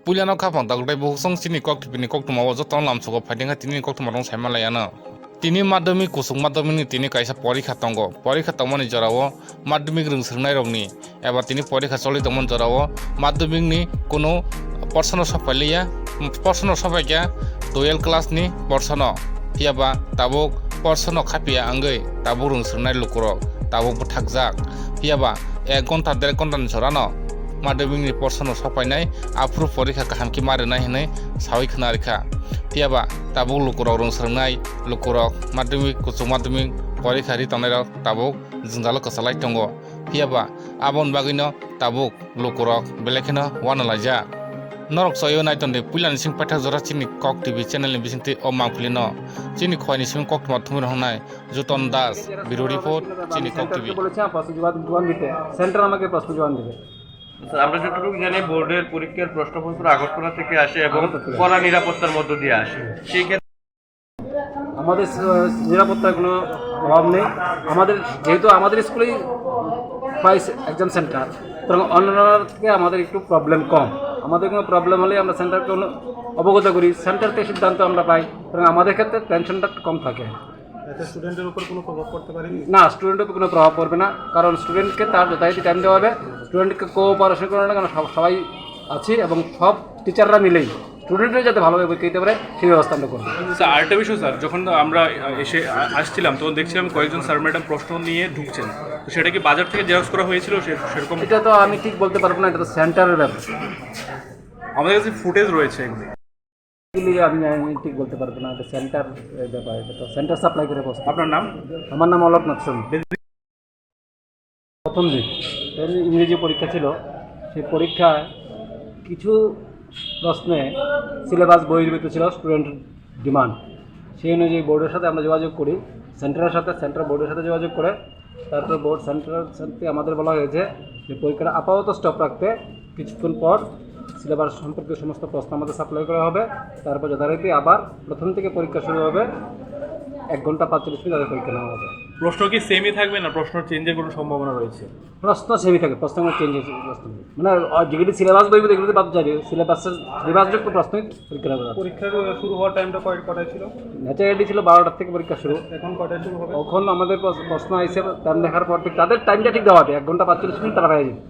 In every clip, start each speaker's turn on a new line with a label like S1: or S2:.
S1: puilano khapang dagdai boksong chini kok tipini kok tumawo jotong lamsugo phaidinga tini kok tumarong saimalayana tini madhyamik kusung madhyamik ni tini kaisa porikha tongo porikha tongmani jorao madhyamik rwng swngnai rokni ebar tini porikha choli tongmani jorao madhyamik ni kono porsono sapailiya porsono sapaikya 12 class ni porsono phiaba tabuk porsono khapia angoi tabuk rwng swngnai lukurok tabuk bwthakjak phiaba 1 ঘন্টা 1.5 ঘন্টা ni sorano madhyamik ni porsono sapainai afru porikha kahamki marinai hinai sawi khna rekha phiaba tabuk lukurok rwng swngnai lukurok madhyamik kuchuk madhyamik porikha ri tongnai rok tabuk jwngla kwchalai tongo phiaba abon bagino tabuk lukurok belekhino wanalaijak norok soyo naitonde puilani sing pathak jora chini kok tv channel ni bisingti o mangphlino chini khoi ni sing kok tuma thumir hongnai juton das biro report chini kok tv
S2: বলেছে প্রশ্ন জবাব দিতে centre আমাকে প্রশ্ন জবাব দিবে
S3: আমরা যতটুকু জানি বোর্ডের পরীক্ষার প্রশ্নপত্র আগরতলা থেকে আসে এবং কড়া নিরাপত্তার মধ্য দিয়ে আসে সেই ক্ষেত্রে
S2: আমাদের নিরাপত্তার কোনো অভাব নেই আমাদের যেহেতু আমাদের স্কুলেই প্রায় এক্সাম সেন্টার সুতরাং অন্যান্য থেকে আমাদের একটু প্রবলেম কম আমাদের কোনো প্রবলেম হলে আমরা সেন্টারকে অবগত করি সেন্টার থেকে সিদ্ধান্ত আমরা পাই সুতরাং আমাদের ক্ষেত্রে টেনশনটা একটু কম থাকে
S4: স্টুডেন্টের উপর কোনো প্রভাব পড়তে পারে
S2: না স্টুডেন্টের উপর কোনো প্রভাব পড়বে না কারণ স্টুডেন্টকে তার যথাযথ টাইম দেওয়া হবে স্টুডেন্টকে কোঅপারেশন করে না কারণ সবাই আছি এবং সব টিচাররা মিলেই স্টুডেন্টরা যাতে ভালোভাবে পরীক্ষা দিতে পারে সেই ব্যবস্থা আমরা করবো
S4: স্যার আরেকটা বিষয় স্যার যখন আমরা আসছিলাম তখন দেখছিলাম কয়েকজন স্যার ম্যাডাম প্রশ্ন নিয়ে ঢুকছেন তো সেটা কি বাজার থেকে জেরক্স করা হয়েছিল সেরকম
S2: এটা তো আমি ঠিক বলতে পারবো না এটা তো সেন্টারের ব্যাপার
S4: আমাদের কাছে ফুটেজ রয়েছে এগুলি
S2: আমি ঠিক বলতে পারবো না এটা সেন্টার ব্যাপার এটা তো সেন্টার সাপ্লাই করে বসে
S4: আপনার নাম
S2: আমার নাম অলোকনাথ সোম প্রথম দিন ইংরেজি পরীক্ষা ছিল সেই পরীক্ষায় কিছু প্রশ্নে সিলেবাস বহির্ভূত ছিল স্টুডেন্টের ডিমান্ড সেই অনুযায়ী বোর্ডের সাথে আমরা যোগাযোগ করি সেন্টারের সাথে সেন্টার বোর্ডের সাথে যোগাযোগ করে তারপর বোর্ড সেন্টারের সাথে আমাদের বলা হয়েছে যে পরীক্ষাটা আপাতত স্টপ রাখতে কিছুক্ষণ পর সিলেবাস সম্পর্কে সমস্ত প্রশ্ন আমাদের সাপ্লাই করা হবে তারপর যথারীতি আবার প্রথম থেকে পরীক্ষা শুরু হবে 1 ঘন্টা 45 মিনিট তাদের পরীক্ষা নেওয়া হবে
S4: প্রশ্ন কি সেমই থাকবে না প্রশ্ন চেঞ্জের কোনো সম্ভাবনা রয়েছে
S2: প্রশ্ন সেমই থাকে প্রশ্ন কোনো চেঞ্জ প্রশ্ন মানে যেগুলি সিলেবাস বইবে এগুলোতে বাদ যাবে সিলেবাসযুক্ত প্রশ্নই পরীক্ষা হবে
S4: পরীক্ষার শুরু হওয়ার টাইমটা কয়টায় ছিল
S2: ন্যাচারালি ছিল 12টার থেকে পরীক্ষা শুরু
S4: এখন কয়টায় শুরু হবে
S2: এখন আমাদের প্রশ্ন আইসে টাইম দেখার পর ঠিক তাদের টাইমটা ঠিক দেওয়া হবে 1 ঘন্টা 45 মিনিট তারা পেয়ে যাবে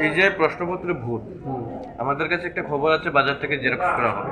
S3: এই যে প্রশ্নপত্রে ভুল আমাদের কাছে একটা খবর আছে বাজার থেকে জেরক্স করা হবে